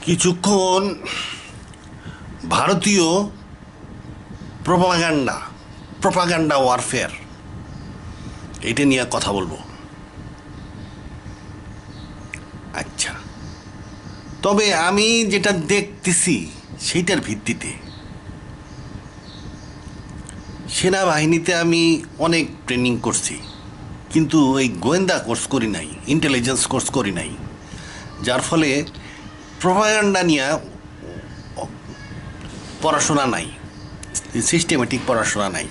কিছুক্ষণ ভারতীয় propaganda warfare এটা নিয়ে কথা বলবো। আচ্ছা, তবে আমি যেটা দেখতেছি সেইটার ভিত্তিতে সেনাবাহিনীতে আমি অনেক ট্রেনিং করছি, কিন্তু এই গোয়েন্দা কোর্স করি নাই, ইন্টেলিজেন্স কোর্স করি নাই, যার ফলে প্রপাগান্ডা নিয়ে পড়াশোনা নাই, সিস্টেমেটিক পড়াশোনা নাই।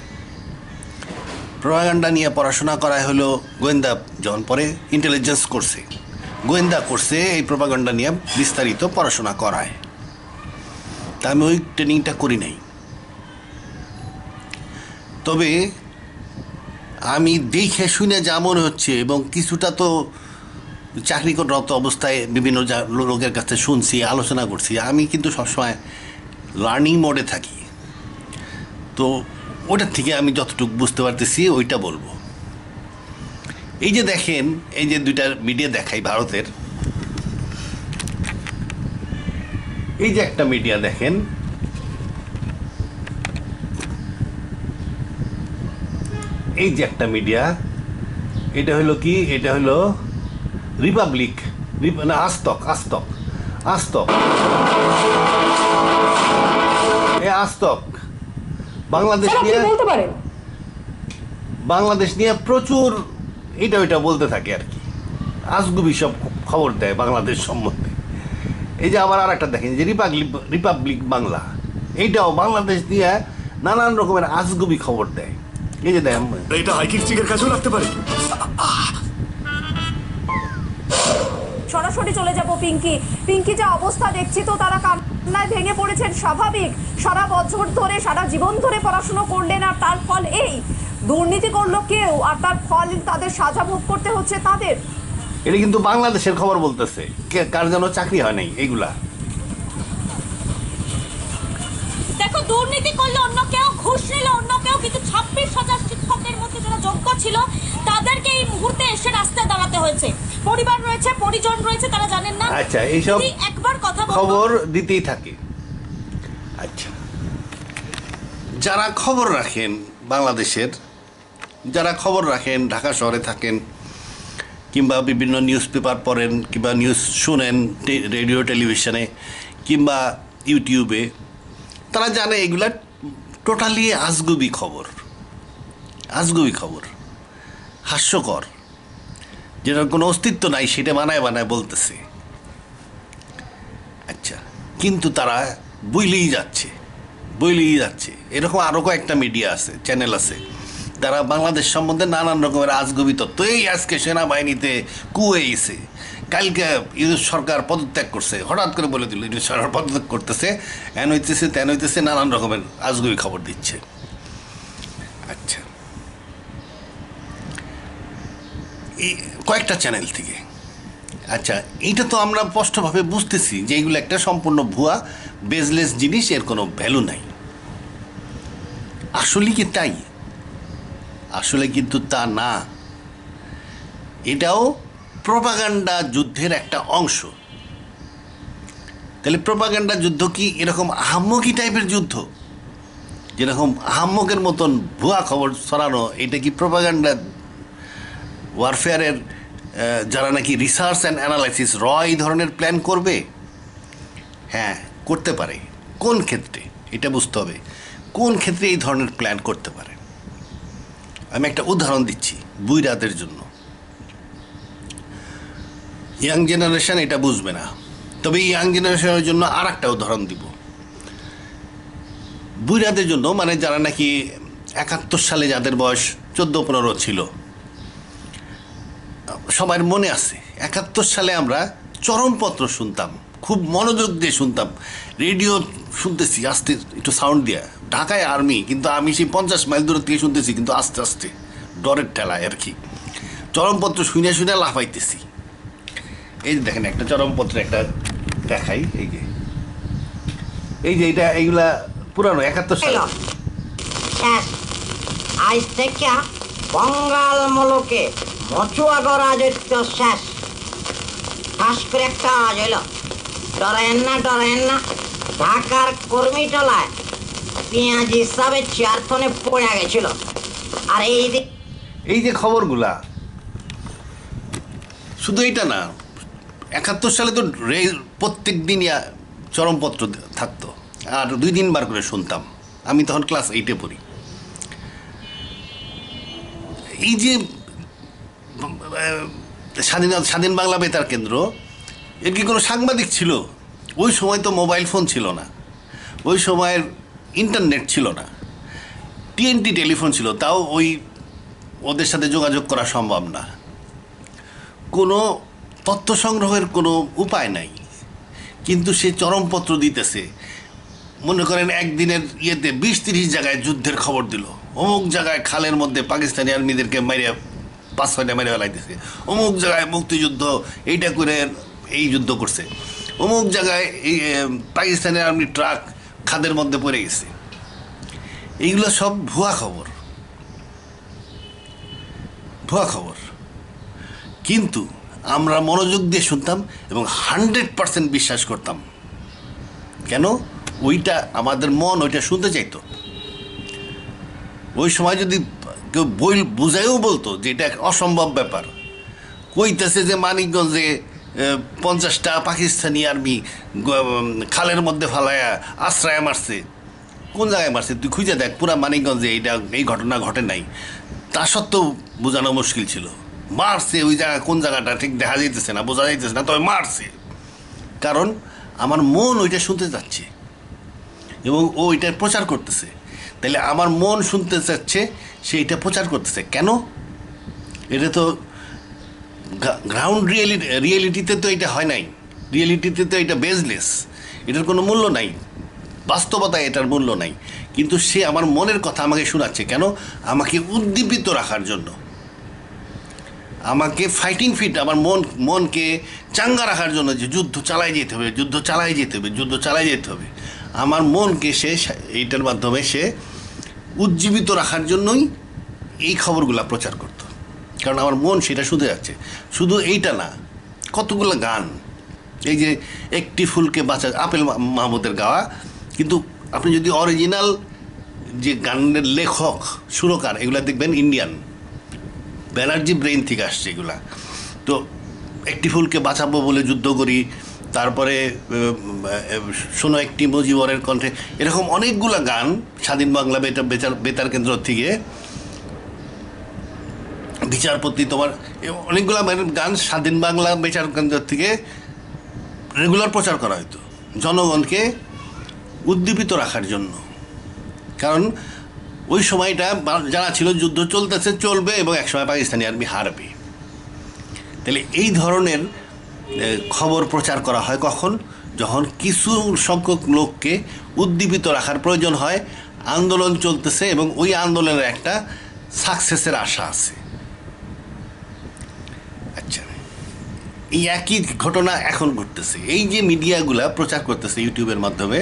প্রপাগান্ডা নিয়ে পড়াশোনা করা হলো গোয়েন্দা যখন পরে ইন্টেলিজেন্স কোর্সে, গোয়েন্দা কোর্সে এই প্রপাগান্ডা নিয়ে বিস্তারিত পড়াশোনা করায়, তা আমি ওই ট্রেনিংটা করি নাই। তবে আমি দেখে শুনে যা মনে হচ্ছে, এবং কিছুটা তো চাকরিরত অবস্থায় বিভিন্ন লোকের কাছে শুনছি, আলোচনা করছি, আমি কিন্তু সবসময় লার্নিং মোডে থাকি, তো ওটার থেকে আমি যতটুকু বুঝতে পারতেছি ওইটা বলবো। এই যে দেখেন, এই যে দুইটা মিডিয়া দেখাই ভারতের, এই যে একটা মিডিয়া দেখেন, এই যে একটা মিডিয়া, এটা হলো কি, এটা হলো রিপাবলিক না আজতক, এই আজতক বাংলাদেশ নিয়ে প্রচুর এটা ওইটা বলতে থাকে আর কি, আজগুবি সব খবর দেয় বাংলাদেশ সম্বন্ধে। এই যে আবার আর একটা দেখেন যে রিপাবলিক বাংলা, এইটাও বাংলাদেশ নিয়ে নানান রকমের আজগুবি খবর দেয়। এই যে দেখেন, এটা হাইকিং কাছেও লাগতে পারে। সরাসরি চলে যাব পিঙ্কি যা অবস্থা দেখছি, তো তারা কান্নায় ভেঙে পড়েছেন। স্বাভাবিক, সারা বছর ধরে, সারা জীবন ধরে পড়াশোনা করলেন, আর তার ফল এই দুর্নীতি করলো কেউ, আর তার ফল তাদের সাজা ভোগ করতে হচ্ছে তাদের। এটা কিন্তু বাংলাদেশের খবর বলতেছে, কার যেন চাকরি হয় নাই। এইগুলা দেখো, দুর্নীতি করলে অন্য কেউ, ঘুষ নিলে অন্য কেউ, কিন্তু 26,000 শিক্ষকের মধ্যে যারা যোগ্য ছিল তাদেরকে এই মুহূর্তে এসে রাস্তায় দাঁড়াতে হয়েছে। পরিবার রয়েছে, পরিজন রয়েছে, তারা জানেন না। আচ্ছা, এইসব একবার কথা খবর দিতেই থাকে। আচ্ছা, যারা খবর রাখেন বাংলাদেশের, যারা খবর রাখেন, ঢাকা শহরে থাকেন, কিংবা বিভিন্ন নিউজ পেপার পড়েন, কিংবা নিউজ শুনেন রেডিও টেলিভিশনে কিংবা ইউটিউবে, তারা জানে এগুলা টোটালি আজগুবি খবর, হাস্যকর, যেটার কোনো অস্তিত্ব নাই, সেটা বানায় বলতেছে। আচ্ছা, কিন্তু তারা বইলেই যাচ্ছে। এরকম আরও কয়েকটা মিডিয়া আছে, চ্যানেল আছে, তারা বাংলাদেশ সম্বন্ধে নানান রকমের আজগুবি তথ্য, এই আজকে সেনাবাহিনীতে কু হয়েছে, কালকে ইউনুস সরকার পদত্যাগ করছে, হঠাৎ করে বলে দিল ইউনুস সরকার পদত্যাগ করতেছে, এন হইতেছে তেন হইতেছে, নানান রকমের আজগুবি খবর দিচ্ছে। আচ্ছা, এই কয়েকটা চ্যানেল থেকে। আচ্ছা, এইটা তো আমরা স্পষ্টভাবে বুঝতেছি যে এইগুলো একটা সম্পূর্ণ ভুয়া, বেজলেস জিনিস, এর কোনো ভ্যালু নাই। আসলে কি তাই? আসলে কিন্তু তা না, এটাও প্রপাগান্ডা যুদ্ধের একটা অংশ। তাহলে প্রপাগান্ডা যুদ্ধ কি এরকম আহাম্মকি টাইপের যুদ্ধ, যেরকম আহাম্মকের মতন ভুয়া খবর ছড়ানো, এটা কি প্রপাগান্ডা ওয়ারফেয়ারের যারা নাকি রিসার্চ অ্যান্ড অ্যানালাইসিস এই ধরনের প্ল্যান করবে? হ্যাঁ, করতে পারে। কোন ক্ষেত্রে এটা বুঝতে হবে, কোন ক্ষেত্রে এই ধরনের প্ল্যান করতে পারে। আমি একটা উদাহরণ দিচ্ছি বুইরাদের জন্য। ইয়াং জেনারেশন এটা বুঝবে না, তবে ইয়াং জেনারেশনের জন্য আর একটা উদাহরণ দিব। বুইরাদের জন্য, মানে যারা নাকি 71 সালে যাদের বয়স 14-15 ছিল, সবার মনে আছে 71 সালে আমরা চরমপত্র শুনতাম, খুব মনোযোগ দিয়ে শুনতাম, রেডিও শুনতেছি আস্তে একটু সাউন্ড দিয়ে, ঢাকায় আর্মি, কিন্তু আমি সেই 50 মাইল দূর থেকে শুনতেছি, কিন্তু আস্তে আস্তে ডরের ঠেলায় আর কি, চরমপত্র শুনে লাফাইতেছি। এই যে দেখেন, একটা চরমপত্র একটা দেখাই, এই যে এটা, এইগুলা পুরানো 71 সাল। আজ থেকে বঙ্গাল মুলুকে মচুয়াগো রাজত্ব শেষ। খাস করে একটা আজ এলো, ডরেন না ঢাকার কর্মীটলায় পেঁয়াজি সাহেবের চেয়ারথনে পড়ে গেছিল। আর এই যে খবরগুলা, শুধু এইটা না, 71 সালে তো প্রত্যেক দিন চরমপত্র থাকতো, আর 2 দিন বার করে শুনতাম। আমি তখন ক্লাস 8-এ পড়ি। এই যে স্বাধীন বাংলা বেতার কেন্দ্র, এর কি কোনো সাংবাদিক ছিল? ওই সময় তো মোবাইল ফোন ছিল না, ওই সময়ের ইন্টারনেট ছিল না, টিএনটি টেলিফোন ছিল, তাও ওদের সাথে যোগাযোগ করা সম্ভব না। কোনো তথ্য সংগ্রহের কোনো উপায় নাই, কিন্তু সে চরমপত্র দিতেছে। মনে করেন একদিনের 20-30 জায়গায় যুদ্ধের খবর দিল, অমুক জায়গায় খালের মধ্যে পাকিস্তানি আর্মিদেরকে মেরে 5-6টা মেরে ফেলাইতেছে, অমুক জায়গায় মুক্তিযুদ্ধ এইটা করে এই যুদ্ধ করছে, অমুক জায়গায় এই পাকিস্তানি আর্মি ট্রাক খাদের মধ্যে পড়ে গেছে। এইগুলো সব ভুয়া খবর। কিন্তু আমরা মনোযোগ দিয়ে শুনতাম এবং 100% বিশ্বাস করতাম। কেন? ওইটা আমাদের মন ওইটা শুনতে চাইতো। ওই সময় যদি কেউ বুঝাইও বলতো যে এটা অসম্ভব ব্যাপার, কইতেছে যে মানিকগঞ্জে 50টা পাকিস্তানি আর্মি খালের মধ্যে ফালায়া আশ্রয় মারছে। কোন জায়গায় মারছে তুই খুঁজে দেখ, পুরা মানিকগঞ্জে এই ঘটনা ঘটে নাই। তা সত্ত্বেও বোঝানো মুশকিল ছিল। মারছে ওই জায়গা, কোন জায়গাটা ঠিক দেখা যাইতেছে না, বোঝা যাইতেছে না, তবে মারছে। কারণ আমার মন ওইটা শুনতে চাচ্ছে এবং ও ওইটা প্রচার করতেছে। তাহলে আমার মন শুনতে চাচ্ছে, সে এটা প্রচার করতেছে। কেন? এটা তো গ্রাউন্ড রিয়েলিটিতে তো এটা হয় নাই, রিয়েলিটিতে তো এটা বেজলেস, এটার কোনো মূল্য নাই, বাস্তবতায় এটার মূল্য নাই। কিন্তু সে আমার মনের কথা আমাকে শোনাচ্ছে। কেন? আমাকে উদ্দীপিত রাখার জন্য, আমাকে ফাইটিং ফিট, আমার মনকে চাঙ্গা রাখার জন্য, যে যুদ্ধ চালাই যেতে হবে। আমার মনকে সে এইটার মাধ্যমে সে উজ্জীবিত রাখার জন্যই এই খবরগুলো প্রচার করত। কারণ আমার মন সেটা শুনতে যাচ্ছে। শুধু এইটা না, কতগুলো গান, এই যে একটি ফুলকে বাঁচা, আপেল মাহমুদের গাওয়া, কিন্তু আপনি যদি অরিজিনাল যে গানের লেখক সুরকার এগুলা দেখবেন ইন্ডিয়ান, ব্যানার্জি ব্রেইন থেকে আসছে এগুলা। তো একটি ফুলকে বাঁচাবো বলে যুদ্ধ করি, তারপরে শোনো একটি মুজিবরের কণ্ঠে, এরকম অনেকগুলো গান স্বাধীন বাংলা বেতার কেন্দ্র থেকে, বিচারপতি, তোমার অনেকগুলো গান স্বাধীন বাংলা বেতার কেন্দ্র থেকে রেগুলার প্রচার করা হতো জনগণকে উদ্দীপিত রাখার জন্য। কারণ ওই সময়টা জানা ছিল যুদ্ধ চলবে এবং একসময় পাকিস্তানি আর্মি হারবে। তাহলে এই ধরনের খবর প্রচার করা হয় কখন? যখন কিছু সংখ্যক লোককে উদ্দীপিত রাখার প্রয়োজন হয়, আন্দোলন চলতেছে এবং ওই আন্দোলনের একটা সাকসেসের আশা আছে। আচ্ছা, এই একই ঘটনা এখন ঘটতেছে। এই যে মিডিয়াগুলা প্রচার করতেছে ইউটিউবের মাধ্যমে,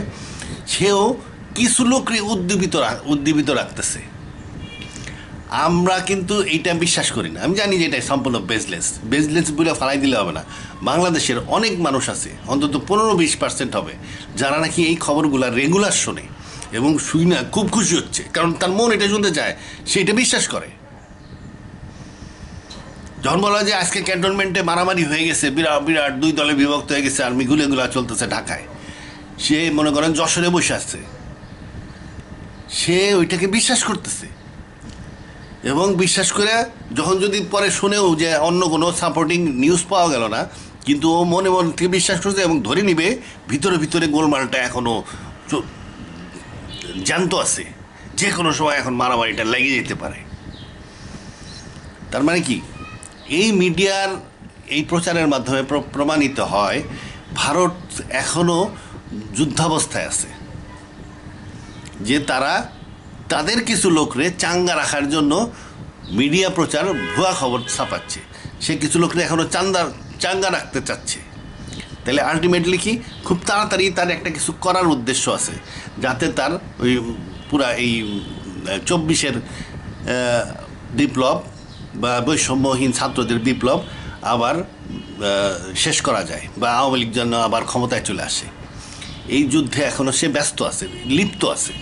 সেও কিছু লোককে উদ্দীপিত রাখতেছে। আমরা কিন্তু এইটা বিশ্বাস করি না। আমি জানি যে এটা সম্পূর্ণ বেজলেস বলে ফালাই দিলে হবে না। বাংলাদেশের অনেক মানুষ আছে, অন্তত 15-20% হবে, যারা নাকি এই খবরগুলা রেগুলার শোনে এবং শুই না খুব খুশি হচ্ছে, কারণ তার মন এটা শুনতে চায়, সে এটা বিশ্বাস করে। যখন বলা হয় যে আজকে ক্যান্টনমেন্টে মারামারি হয়ে গেছে, বিরাট 2 দলে বিভক্ত হয়ে গেছে, আর্মি গুলিগুলা চলতেছে ঢাকায়, সে মনে করেন যশোরে বসে আসছে, সে ওইটাকে বিশ্বাস করতেছে। এবং বিশ্বাস করে যখন যদি পরে শুনেও যে অন্য কোনো সাপোর্টিং নিউজ পাওয়া গেল না, কিন্তু ও মনে থেকে বিশ্বাস করছে এবং ধরে নিবে ভিতরে গোলমালটা এখনও জ্যান্ত আছে, যে কোনো সময় এখন মারামারিটা লেগে যেতে পারে। তার মানে কি, এই মিডিয়ার এই প্রচারের মাধ্যমে প্রমাণিত হয় ভারত এখনও যুদ্ধাবস্থায় আছে, যে তাদের কিছু লোকরে চাঙ্গা রাখার জন্য মিডিয়া প্রচার ভুয়া খবর ছাপাচ্ছে। সে কিছু লোকরে এখনও চাঙ্গা রাখতে চাচ্ছে। তাহলে আলটিমেটলি কি, খুব তাড়াতাড়ি তার একটা কিছু করার উদ্দেশ্য আছে, যাতে তার ওই পুরা এই 24-এর বিপ্লব বা বৈষম্যহীন ছাত্রদের বিপ্লব আবার শেষ করা যায় বা আওয়ামী লীগ যেন আবার ক্ষমতায় চলে আসে, এই যুদ্ধে এখনও সে ব্যস্ত আছে, লিপ্ত আছে।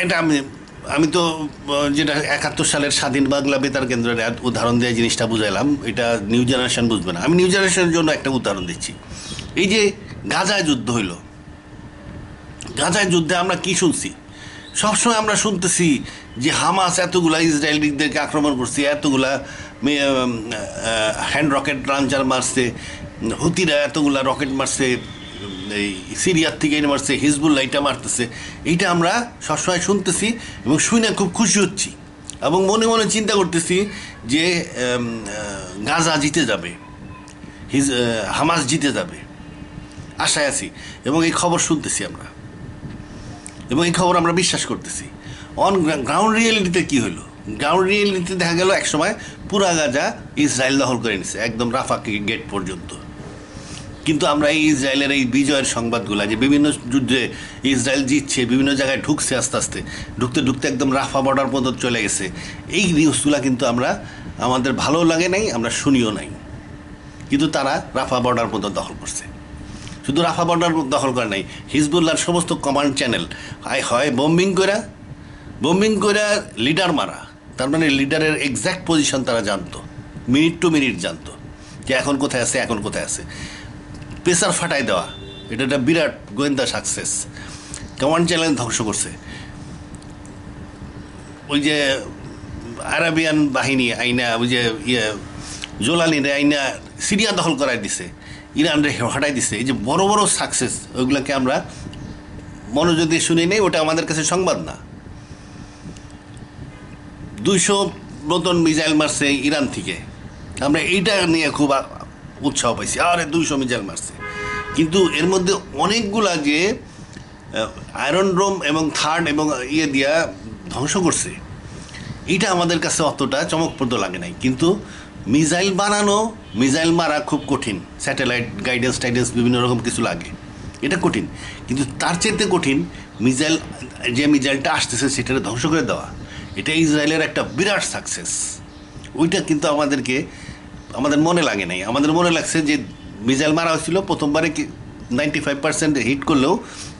এটা আমি তো যেটা 71 সালের স্বাধীন বাংলা বেতার কেন্দ্রের উদাহরণ দিয়ে জিনিসটা বুঝাইলাম, এটা নিউ জেনারেশন বুঝবে না। আমি নিউ জেনারেশনের জন্য একটা উদাহরণ দিচ্ছি। এই যে গাজায় যুদ্ধ হইল, গাজায় যুদ্ধে আমরা কি শুনছি? সবসময় আমরা শুনতেছি যে হামাস এতগুলা ইসরায়েলিদেরকে আক্রমণ করছে, এতগুলা হ্যান্ড রকেট লঞ্চার মারছে, হুতিরা এতগুলা রকেট মারছে, এই সিরিয়ার থেকে এটা মারছে, হিজবুল্লাহ এটা মারতেছে। এইটা আমরা সবসময় শুনতেছি এবং শুনে খুব খুশি হচ্ছি এবং মনে মনে চিন্তা করতেছি যে গাজা জিতে যাবে, হামাস জিতে যাবে, আশায় আছি এবং এই খবর শুনতেছি আমরা এবং এই খবর আমরা বিশ্বাস করতেছি। অন গ্রাউন্ড রিয়েলিটিতে কী হলো? গ্রাউন্ড রিয়েলিটিতে দেখা গেল একসময় পুরা গাজা ইসরায়েল দখল করে নিছে, একদম রাফা গেট পর্যন্ত। কিন্তু আমরা এই ইসরায়েলের এই বিজয়ের সংবাদগুলো, যে বিভিন্ন যুদ্ধে ইসরায়েল জিতছে, বিভিন্ন জায়গায় ঢুকছে, আস্তে আস্তে ঢুকতে ঢুকতে একদম রাফা বর্ডার পর্যন্ত চলে গেছে, এই নিউজগুলো কিন্তু আমাদের ভালো লাগে নাই, আমরা শুনিও নাই। কিন্তু তারা রাফা বর্ডার পর্যন্ত দখল করছে। শুধু রাফা বর্ডার দখল করে নাই, হিজবুল্লাহর সমস্ত কমান্ড চ্যানেল হয় বোম্বিং করে লিডার মারা। তার মানে লিডারের এক্স্যাক্ট পজিশন তারা জানতো, মিনিট টু মিনিট জানতো যে এখন কোথায় আছে। প্রেসার ফাটাই দেওয়া, এটা একটা বিরাট গোয়েন্দা সাকসেস। কমান্ড চ্যানেল ধ্বংস করছে। ওই যে আরাবিয়ান বাহিনী আইনা, ওই যে জোলানিরে আইনা সিরিয়া দখল করাই দিছে, ইরানরে হটাই দিছে। এই যে বড় বড় সাকসেস, ওইগুলোকে আমরা মনোযোগ দিয়ে শুনি নেই, ওটা আমাদের কাছে সংবাদ না। 200 মতন মিসাইল মারছে ইরান থেকে, আমরা এইটা নিয়ে খুব উৎসাহ পাইছি, আরে 200 মিসাইল মারছে। কিন্তু এর মধ্যে অনেকগুলা যে আয়রন ডোম এবং থার্ড এবং দিয়া ধ্বংস করছে, এইটা আমাদের কাছে অতটা চমকপ্রদ লাগে নাই। কিন্তু মিসাইল মারা খুব কঠিন, স্যাটেলাইট গাইডেন্স বিভিন্ন রকম কিছু লাগে, এটা কঠিন। কিন্তু তার চেয়ে কঠিন মিসাইলটা আসতেছে সেটা ধ্বংস করে দেওয়া। এটা ইসরায়েলের একটা বিরাট সাকসেস। ওইটা কিন্তু আমাদের মনে লাগে নাই। আমাদের মনে লাগছে যে মিসাইল মারা হয়েছিল, প্রথমবারে 95% হিট করলেও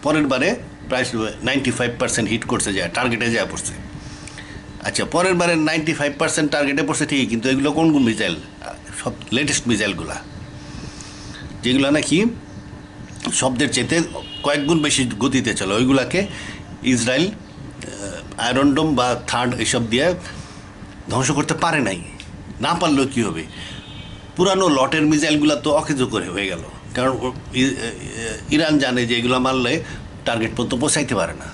পরের বারে প্রায় 95% হিট করছে, যায় টার্গেটে যায় পড়ছে। আচ্ছা, পরের বারে 95% টার্গেটে পড়ছে ঠিকই, কিন্তু এগুলো কোন মিসাইল? সব লেটেস্ট মিসাইলগুলা, যেগুলো নাকি শব্দের চেতে কয়েক গুণ বেশি গতিতে চলে, ওইগুলাকে ইসরায়েল আয়রন ডোম বা থার্ড এসব দিয়ে ধ্বংস করতে পারে নাই। না পারলেও কী হবে, পুরানো লটের মিসাইলগুলো তো অকেজ করে হয়ে গেল, কারণ ইরান জানে যে এগুলো মারলে টার্গেট পর্যন্ত পৌঁছাইতে পারে না।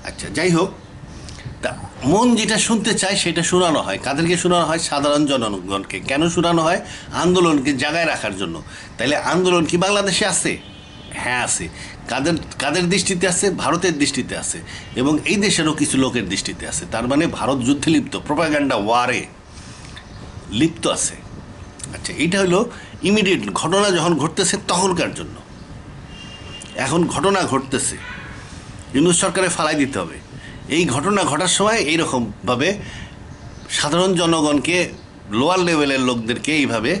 আচ্ছা, যাই হোক, তা মন যেটা শুনতে চায় সেটা শোনানো হয়। কাদেরকে শোনানো হয়? সাধারণ জনগণকে। কেন শোনানো হয়? আন্দোলনকে জাগায় রাখার জন্য। তাইলে আন্দোলন কি বাংলাদেশে আছে? হ্যাঁ আছে। কাদের দৃষ্টিতে আছে? ভারতের দৃষ্টিতে আছে এবং এই দেশেরও কিছু লোকের দৃষ্টিতে আছে। তার মানে ভারত যুদ্ধে লিপ্ত, প্রোপাগান্ডা ওয়ারে লিপ্ত আছে। আচ্ছা, এইটা হলো ইমিডিয়েট ঘটনা যখন ঘটতেছে তখনকার জন্য। এখন ঘটনা ঘটতেছে, ইউনূস সরকারে ফালাই দিতে হবে। এই ঘটনা ঘটার সময় এইরকমভাবে সাধারণ জনগণকে, লোয়ার লেভেলের লোকদেরকে এইভাবে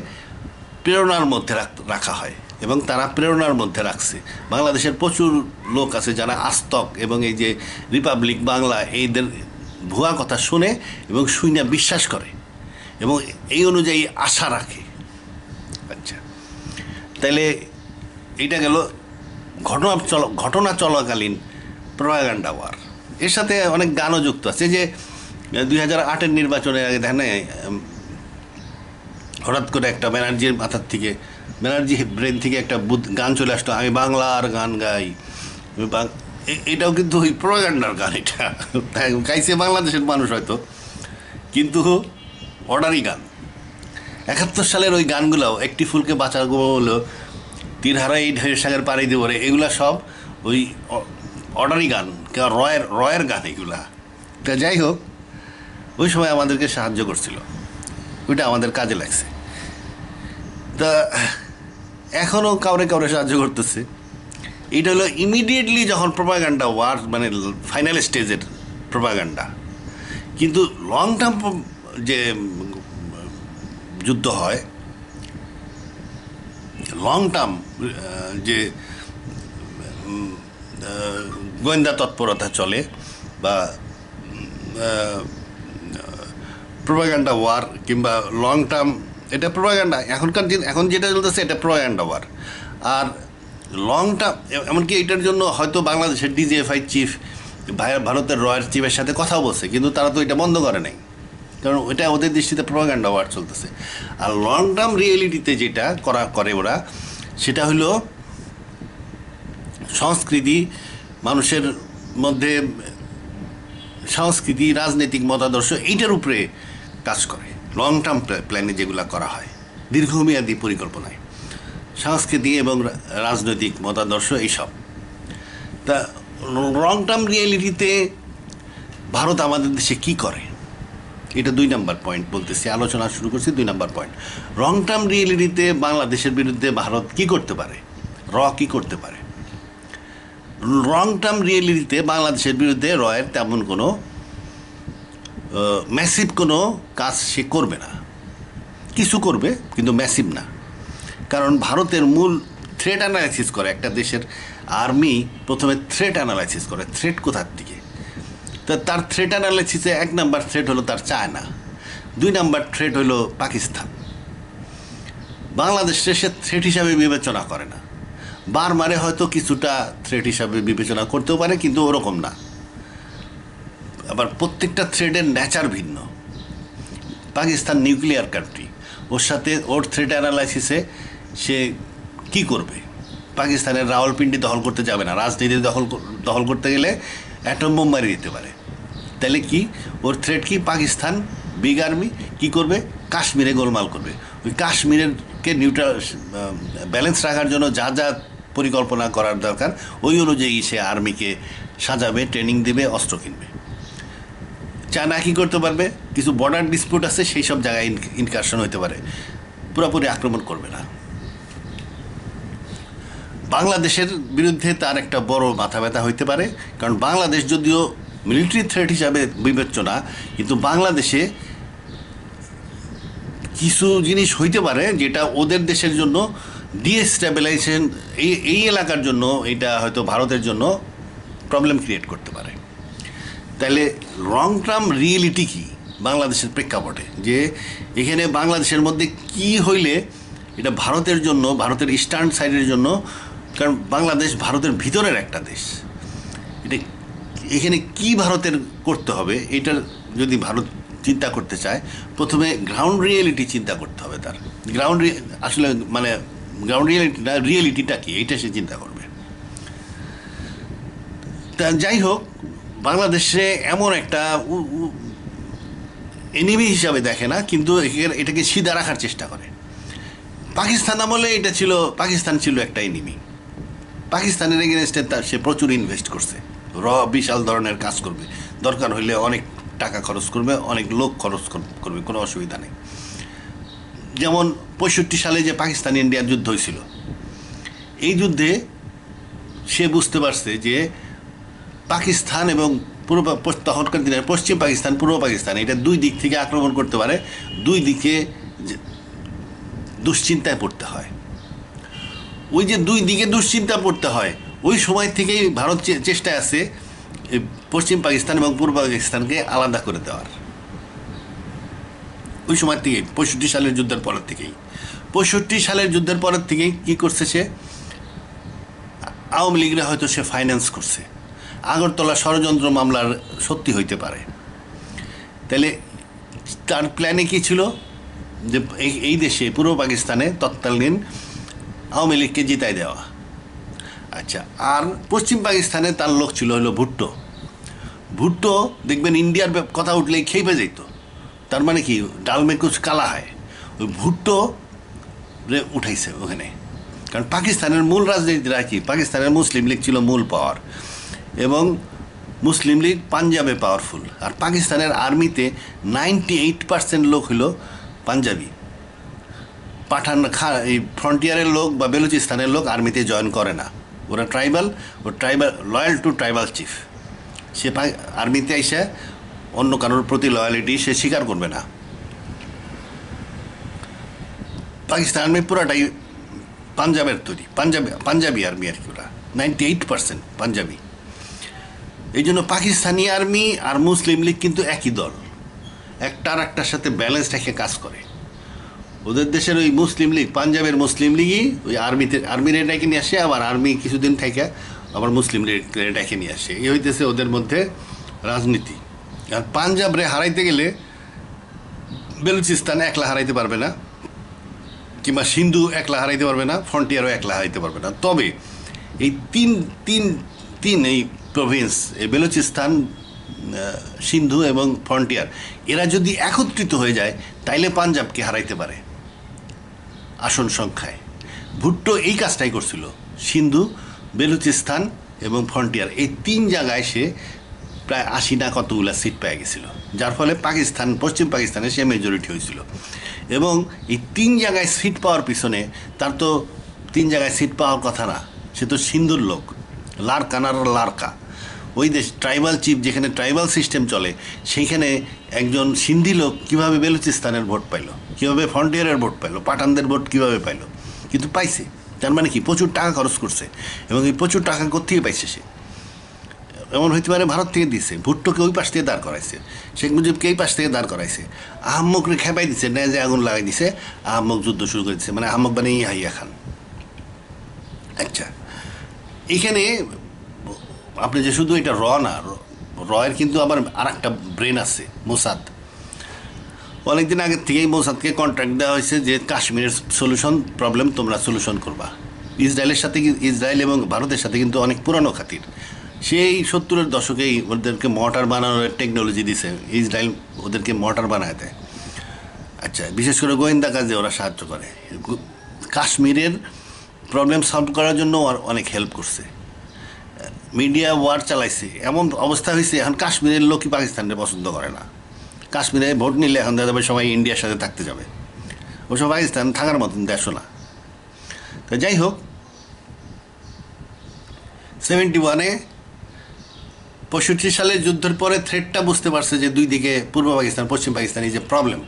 প্রেরণার মধ্যে রাখা হয় এবং তারা প্রেরণার মধ্যে রাখছে। বাংলাদেশের প্রচুর লোক আছে যারা আজতক এবং এই যে রিপাবলিক বাংলা এইদের ভুয়া কথা শুনে এবং শুনে বিশ্বাস করে এবং এই অনুযায়ী আশা রাখে। আচ্ছা, তাইলে এইটা গেল ঘটনা চলাকালীন প্রোপাগান্ডা ওয়ার। এর সাথে অনেক গানও যুক্ত আছে। যে 2008-এর নির্বাচনের আগে দেখেন হঠাৎ করে একটা ব্যানার্জির ব্রেন থেকে একটা গান চলে আসতো, আমি বাংলার গান গাই। এটাও কিন্তু ওই প্রোপাগান্ডার গান। এটা গাইছে বাংলাদেশের মানুষ হয়তো, কিন্তু অর্ডারি গান। 71 সালের ওই গানগুলোও, একটি ফুলকে বাঁচার হলো, তীর হারা এই ঢের সাগর পাড়ি দিয়ে পড়ে, এগুলা সব ওই অর্ডারি গান, কেউ রয়ের গান এগুলা। তা যাই হোক, ওই সময় আমাদেরকে সাহায্য করছিল, ওইটা আমাদের কাজে লাগছে। তা এখনও কাউরে সাহায্য করতেছে। এটা হলো ইমিডিয়েটলি যখন প্রোপাগান্ডা ওয়ার, মানে ফাইনাল স্টেজের প্রোপাগান্ডা। কিন্তু লং টার্ম যে যুদ্ধ হয়, লং টার্ম যে গোয়েন্দা তৎপরতা চলে বা প্রোপাগান্ডা ওয়ার কিংবা লং টার্ম, এটা প্রোপাগান্ডা এখন যেটা চলতেছে এটা প্রোপাগান্ডা ওয়ার। আর লং টার্ম, এমনকি এটার জন্য হয়তো বাংলাদেশের ডিজিএফআই চিফ ভারতের রয়্যাল চিফের সাথে কথাও বলছে, কিন্তু তারা তো এটা বন্ধ করে নাই, কারণ ওটা ওদের দৃষ্টিতে প্রোপাগান্ডা ওয়ার চলতেছে। আর লং টার্ম রিয়েলিটিতে যেটা করে ওরা, সেটা হলো সংস্কৃতি, মানুষের মধ্যে সংস্কৃতি, রাজনৈতিক মতাদর্শ, এইটার উপরে কাজ করে। লং টার্ম প্ল্যানে যেগুলো করা হয়, দীর্ঘমেয়াদী পরিকল্পনায়, সংস্কৃতি এবং রাজনৈতিক মতাদর্শ এইসব। তা লং টার্ম রিয়েলিটিতে ভারত আমাদের দেশে কি করে, এটা 2 নম্বর পয়েন্ট বলতেছি, আলোচনা শুরু করছি 2 নম্বর পয়েন্ট। লং টার্ম রিয়েলিটিতে বাংলাদেশের বিরুদ্ধে ভারত কি করতে পারে, কি করতে পারে। লং টার্ম রিয়েলিটিতে বাংলাদেশের বিরুদ্ধে রয়ের তেমন কোনো ম্যাসিভ কোনো কাজ সে করবে না, কিছু করবে কিন্তু ম্যাসিভ না। কারণ ভারতের মূল থ্রেট অ্যানালাইসিস করে, একটা দেশের আর্মি প্রথমে থ্রেট অ্যানালাইসিস করে, থ্রেট কোথার দিকে। তা তার থ্রেট অ্যানালাইসিসে 1 নম্বর থ্রেট হলো তার চায়না, 2 নম্বর থ্রেট হলো পাকিস্তান। বাংলাদেশে সে থ্রেট হিসাবে বিবেচনা করে না। বারমারে হয়তো কিছুটা থ্রেট হিসাবে বিবেচনা করতেও পারে, কিন্তু ওরকম না। আবার প্রত্যেকটা থ্রেটের নেচার ভিন্ন। পাকিস্তান নিউক্লিয়ার কান্ট্রি, ওর সাথে ওর থ্রেট অ্যানালাইসিসে সে কি করবে। পাকিস্তানের রাওয়ালপিন্ডি দখল করতে যাবে না, রাজনীতি দখল করতে গেলে অ্যাটম বোম মারি দিতে পারে। তাহলে কি ওর থ্রেট কি, পাকিস্তান বিগ আর্মি কী করবে, কাশ্মীরে গোলমাল করবে। ওই কাশ্মীরকে ব্যালেন্স রাখার জন্য যা যা পরিকল্পনা করার দরকার, ওই অনুযায়ী সে আর্মিকে সাজাবে, ট্রেনিং দেবে, অস্ত্র কিনবে। চায়না কী করতে পারবে, কিছু বর্ডার ডিসপিউট আছে, সেই সব জায়গায় ইনকারশন হতে পারে, পুরোপুরি আক্রমণ করবে না। বাংলাদেশের বিরুদ্ধে তার একটা বড় মাথা ব্যথা হইতে পারে, কারণ বাংলাদেশ যদিও মিলিটারি থ্রেট হিসাবে বিবেচ্য না, কিন্তু বাংলাদেশে কিছু জিনিস হইতে পারে যেটা ওদের দেশের জন্য ডিস্টেবিলাইজেশন, এই এলাকার জন্য এটা হয়তো ভারতের জন্য প্রবলেম ক্রিয়েট করতে পারে। তাহলে লং টার্ম রিয়েলিটি কি বাংলাদেশের প্রেক্ষাপটে, যে এখানে বাংলাদেশের মধ্যে কি হইলে এটা ভারতের জন্য, ভারতের ইস্টার্ন সাইডের জন্য, কারণ বাংলাদেশ ভারতের ভিতরের একটা দেশ, এটা এখানে কি ভারতের করতে হবে, এটার যদি ভারত চিন্তা করতে চায়, প্রথমে গ্রাউন্ড রিয়েলিটি চিন্তা করতে হবে। তার আসলে মানে গ্রাউন্ড রিয়েলিটিটা কি, এইটা সে চিন্তা করবে। তা যাই হোক, বাংলাদেশে এমন একটা এনিমি হিসাবে দেখে না, কিন্তু এটাকে সিধা রাখার চেষ্টা করে। পাকিস্তান আমলে পাকিস্তান ছিল একটা এনিমি। পাকিস্তানের এগেনস্টে সে প্রচুর ইনভেস্ট করছে, বিশাল ধরনের কাজ করবে, দরকার হইলে অনেক টাকা খরচ করবে, অনেক লোক খরচ করবে, কোনো অসুবিধা নেই। যেমন 65 সালে যে পাকিস্তান ইন্ডিয়ার যুদ্ধ হয়েছিল, এই যুদ্ধে সে বুঝতে পারছে যে পাকিস্তান এবং তখনকার দিনের পশ্চিম পাকিস্তান, পূর্ব পাকিস্তান, এটা 2 দিক থেকে আক্রমণ করতে পারে, 2 দিকে দুশ্চিন্তায় পড়তে হয়। ওই যে 2 দিকে দুশ্চিন্তা পড়তে হয়, ওই সময় থেকেই ভারত চেষ্টায় আছে পশ্চিম পাকিস্তান এবং পূর্ব পাকিস্তানকে আলাদা করে দেওয়ার। ওই সময় থেকে 65 সালের যুদ্ধের পরের থেকেই 65 সালের যুদ্ধের পরের থেকেই কী করছে সে, আওয়ামী লীগরা হয়তো সে ফাইন্যান্স করছে, আগরতলা ষড়যন্ত্র মামলার সত্যি হইতে পারে। তাহলে তার প্ল্যানে কী ছিল, যে এই দেশে পূর্ব পাকিস্তানে তৎকালীন আওয়ামী লীগকে জিতাই দেওয়া। আচ্ছা, আর পশ্চিম পাকিস্তানে তার লোক ছিল হলো ভুট্টো। দেখবেন ইন্ডিয়ার কথা উঠলেই খেপে যেত, তার মানে কি, ডাল মে কুছ কালা হয়। ওই ভুট্টো রে উঠাইছে ওখানে, কারণ পাকিস্তানের মূল রাজনীতিরা কি, পাকিস্তানের মুসলিম লীগ ছিল মূল পাওয়ার, এবং মুসলিম লীগ পাঞ্জাবে পাওয়ারফুল। আর পাকিস্তানের আর্মিতে 98% লোক হলো পাঞ্জাবি। এই ফ্রন্টিয়ারের লোক বা বেলুচিস্তানের লোক আর্মিতে জয়েন করে না, ওরা tribal loyal to tribal chief. সে আর্মিতে এসে অন্য কারোর প্রতি লয়ালিটি সে স্বীকার করবে না। পাকিস্তান আর্মি পুরাটাই পাঞ্জাবের তৈরি, পাঞ্জাবি আর্মি আর কি, ওরা 98% পাঞ্জাবি। এই জন্য পাকিস্তানি আর্মি আর মুসলিম লীগ কিন্তু একই দল, একটার একটার সাথে ব্যালেন্স রেখে কাজ করে। ওদের দেশের ওই মুসলিম লীগ, পাঞ্জাবের মুসলিম লীগই ওই আর্মিরে ডেকে নিয়ে আসে, আবার আর্মি কিছুদিন থেকে আবার মুসলিম লীগরে ডেকে নিয়ে আসে। এই হইতেছে ওদের মধ্যে রাজনীতি। আর পাঞ্জাবরে হারাইতে গেলে বেলুচিস্তান একলা হারাইতে পারবে না, কিংবা সিন্ধু একলা হারাইতে পারবে না, ফ্রন্টিয়ারও একলা হারাইতে পারবে না। তবে এই তিন এই প্রভিন্স, এই বেলুচিস্তান, সিন্ধু এবং ফ্রন্টিয়ার, এরা যদি একত্রিত হয়ে যায় তাইলে পাঞ্জাবকে হারাইতে পারে আসন সংখ্যায়। ভুট্টো এই কাজটাই করছিল, সিন্ধু, বেলুচিস্তান এবং ফ্রন্টিয়ার এই 3 জায়গায় সে প্রায় 80 না কতগুলো সিট পেয়ে গেছিল, যার ফলে পাকিস্তান, পশ্চিম পাকিস্তানে সে মেজরিটি হয়েছিল। এবং এই 3 জায়গায় সিট পাওয়ার পিছনে তার তো 3 জায়গায় সিট পাওয়ার কথা না, সে তো সিন্ধুর লোক, লারকানার লারকা, ওই দেশ ট্রাইবাল চিফ, যেখানে ট্রাইবাল সিস্টেম চলে, সেইখানে একজন সিন্ধি লোক কীভাবে বেলুচিস্তানের ভোট পাইল, কীভাবে ফ্রন্টিয়ারের ভোট পাইল, পাঠানদের ভোট কীভাবে পাইল, কিন্তু পাইছে। তার মানে কি, প্রচুর টাকা খরচ করছে, এবং এই প্রচুর টাকা কোত্থেকে পাইছে সে? এমন হইতে পারে ভারত থেকে দিচ্ছে, ভুট্টোকে ওই পাশ থেকে দাঁড় করাইছে, শেখ মুজিবকে এই পাশ থেকে দাঁড় করাইছে, আহম্মকরে খেপাই দিচ্ছে, নেজে আগুন লাগাই দিছে, আহম্মক যুদ্ধ শুরু করে দিচ্ছে, মানে আহম্মক মানে ইয়াহিয়া খান। আচ্ছা, এখানে আপনি যে শুধু এটা না, রয়ের কিন্তু আবার আর একটা ব্রেন আছে, মোসাদ। অনেকদিন আগের থেকেই মোসাদকে কন্ট্রাক্ট দেওয়া হয়েছে যে কাশ্মীরের প্রবলেম তোমরা সলিউশন করবা। ইসরায়েল এবং ভারতের সাথে কিন্তু অনেক পুরানো খাতির, সেই 70-এর দশকেই ওদেরকে মর্টার বানানোর টেকনোলজি দিছে, ইসরায়েল ওদেরকে মর্টার বানায় দেয়। আচ্ছা, বিশেষ করে গোয়েন্দা কাজে ওরা সাহায্য করে, কাশ্মীরের প্রবলেম সলভ করার জন্য অনেক হেল্প করছে, মিডিয়া ওয়ার চালাইছে। এমন অবস্থা হয়েছে এখন কাশ্মীরের লোকই পাকিস্তানকে পছন্দ করে না। কাশ্মীরে ভোট নিলে এখন দেখা যাবে সবাই ইন্ডিয়ার সাথে থাকতে যাবে, ওসব পাকিস্তান থাকার মতন দেশও না। তো যাই হোক, 71-এ 65 সালের যুদ্ধের পরে থ্রেটটা বুঝতে পারছে যে দুই দিকে, পূর্ব পাকিস্তান, পশ্চিম পাকিস্তান, এই যে প্রবলেম,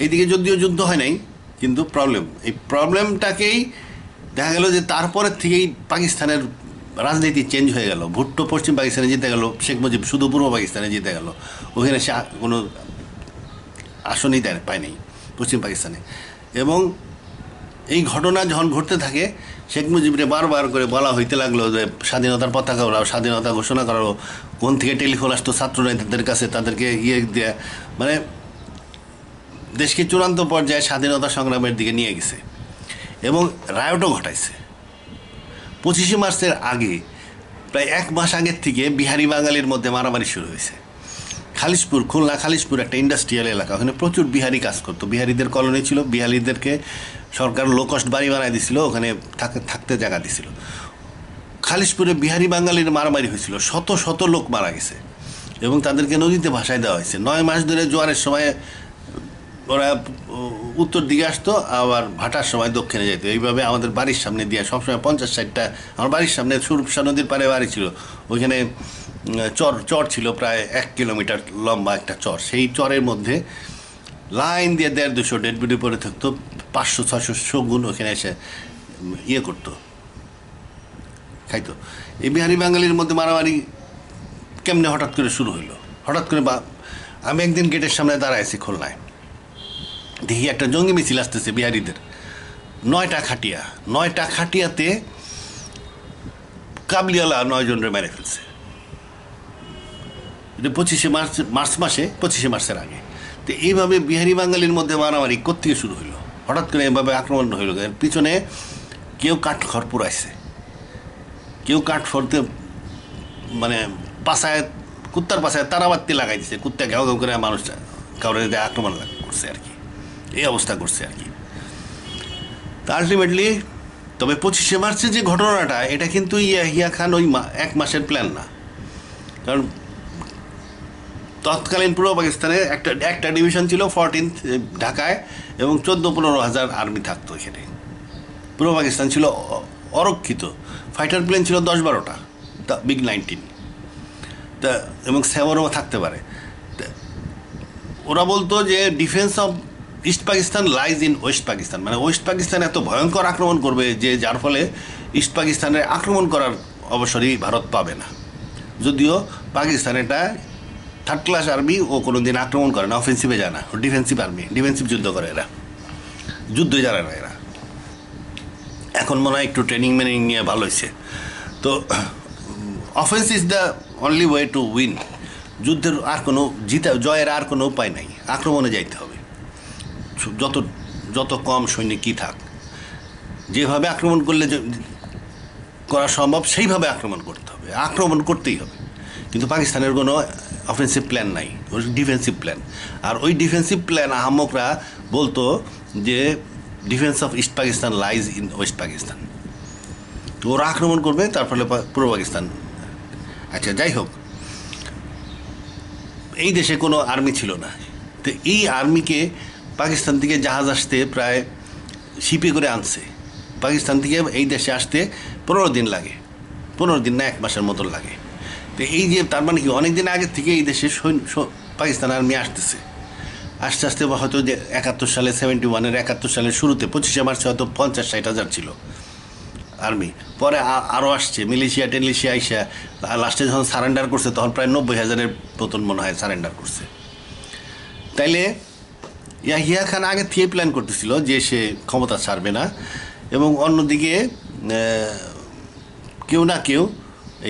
এইদিকে যদিও যুদ্ধ হয় নাই কিন্তু প্রবলেম, এই প্রবলেমটাকেই দেখা গেল যে তারপরের থেকেই পাকিস্তানের রাজনীতি চেঞ্জ হয়ে গেল। ভুট্টো পশ্চিম পাকিস্তানে জিতে গেল, শেখ মুজিব শুধু পূর্ব পাকিস্তানে জিতে গেল, ওখানে সে কোনো আসনই পায়নি পশ্চিম পাকিস্তানে। এবং এই ঘটনা যখন ঘটতে থাকে, শেখ মুজিবরে বারবার করে বলা হইতে লাগলো যে স্বাধীনতার পতাকা ওরাও, স্বাধীনতা ঘোষণা করাও, কোন থেকে টেলিফোন আসতো ছাত্র নেতাদের কাছে, তাদেরকে দেয়া, মানে দেশকে চূড়ান্ত পর্যায়ে স্বাধীনতা সংগ্রামের দিকে নিয়ে গেছে এবং রায়টও ঘটাইছে। 25শে মার্চের আগে, প্রায় 1 মাস আগের থেকে বিহারি বাঙালির মধ্যে মারামারি শুরু হয়েছে। খালিশপুর, খুলনা খালিশপুর একটা ইন্ডাস্ট্রিয়াল এলাকা, ওখানে প্রচুর বিহারি কাজ করতো, বিহারিদের কলোনি ছিল, বিহারিদেরকে সরকার লো কস্ট বাড়ি বানায় দিছিল, ওখানে থাকতে জায়গা দিছিল। খালিশপুরে বিহারি বাঙালির মারামারি হয়েছিল, শত শত লোক মারা গেছে এবং তাদেরকে নদীতে ভাসায় দেওয়া হয়েছে। 9 মাস ধরে জোয়ারের সময় ওরা উত্তর দিকে আসতো, আবার ভাটার সময় দক্ষিণে যেত। এইভাবে আমাদের বাড়ির সামনে দিয়ে সবসময় 50-60টা, আমার বাড়ির সামনে সুরূপসা নদীর পাড়ে বাড়ি ছিল, ওইখানে চর ছিল প্রায় 1 কিলোমিটার লম্বা একটা চর। সেই চরের মধ্যে লাইন দিয়ে 150-200 ডেড বডি পড়ে থাকতো, 500-600 শগুন ওখানে এসে করতো, খাইতো। এই বিহারি বাঙালির মধ্যে মারামারি কেমনে হঠাৎ করে শুরু হইলো? হঠাৎ করে আমি একদিন গেটের সামনে দাঁড়াইছি খুলনায়, দেখি একটা জঙ্গি মিছিল আসতেছে বিহারিদের, 9টা খাটিয়াতে কাবলিওয়ালা 9 জনের মেরে ফেলছে। এটা 25শে মার্চ মাসে, 25শে মার্চের আগে। তো এইভাবে বিহারি বাঙালির মধ্যে মারামারি কোত্থেকে শুরু হইলো? হঠাৎ করে এভাবে আক্রমণ হইল। এর পিছনে কেউ কাঠখড় পুরাইছে, কেউ কাঠখড়তে মানে পাশায়, কুত্তার পাশায় তারাবাতি লাগাই দিচ্ছে, কুত্তা ঘেউ ঘেউ করে মানুষ কাউরে আক্রমণ করছে আর কি, এই অবস্থা করছে আর কি। তা আলটিমেটলি, তবে 25শে মার্চের যে ঘটনাটা, এটা কিন্তু ইয়াহিয়া খান ওই 1 মাসের প্ল্যান না, কারণ তৎকালীন পূর্ব পাকিস্তানে একটা ডিভিশন ছিল 14th ঢাকায়, এবং 14-15 হাজার আর্মি থাকতো এখানে। পূর্ব পাকিস্তান ছিল অরক্ষিত, ফাইটার প্লেন ছিল 10-12টা, তা বিগ 19, তা এবং 7ও থাকতে পারে। ওরা বলতো যে defence of east Pakistan lies in West Pakistan, মানে ওয়েস্ট পাকিস্তান এত ভয়ঙ্কর আক্রমণ করবে যে যার ফলে ইস্ট পাকিস্তানের আক্রমণ করার অবসরই ভারত পাবে না। যদিও পাকিস্তান এটা থার্ড ক্লাস আর্মি, ও কোনো দিন আক্রমণ করে না, অফেন্সিভে যায় না, ডিফেন্সিভ আর্মি, ডিফেন্সিভ যুদ্ধ করে এরা, যুদ্ধই জানে না এরা। এখন মনে হয় একটু ট্রেনিং মেনিং নিয়ে ভালো হয়েছে। তো offence is the only way to win. যুদ্ধের আর কোনো জয়ের আর কোনো উপায় নাই, আক্রমণে যাইতে হবে। যত কম সৈনিকই থাক, যেভাবে আক্রমণ করলে করা সম্ভব সেইভাবে আক্রমণ করতে হবে, আক্রমণ করতেই হবে। কিন্তু পাকিস্তানের কোনো অফেন্সিভ প্ল্যান নাই, ওই ডিফেন্সিভ প্ল্যান। আর ওই ডিফেন্সিভ প্ল্যান আহম্মকরা বলতো যে defence of east Pakistan lies in West Pakistan. তো ওরা আক্রমণ করবে, তার ফলে পূর্ব পাকিস্তান। আচ্ছা, যাই হোক, এই দেশে কোনো আর্মি ছিল না। তো এই আর্মিকে পাকিস্তান থেকে জাহাজ আসতে প্রায় শিপে করে আনছে। পাকিস্তান থেকে এই দেশে আসতে 15 দিন লাগে, 15 দিন না 1 মাসের মতো লাগে। তো এই যে তার মানে কি অনেক দিন আগে থেকে এই দেশে পাকিস্তান আর্মি আসতেছে। আস্তে আস্তে হয়তো যে 71 সালে 71 সালের শুরুতে 25শে মার্চে হয়তো 50-60 হাজার ছিল আর্মি। পরে আরও আসছে মিলিশিয়া টেলিশিয়া আইসা, লাস্টে যখন সারেন্ডার করছে তখন প্রায় 90,000-এর মতন মনে হয় সারেন্ডার করছে। তাইলে ইয়াহিয়া খান আগে থেকে প্ল্যান করতেছিল যে সে ক্ষমতা ছাড়বে না, এবং অন্যদিকে কেউ না কেউ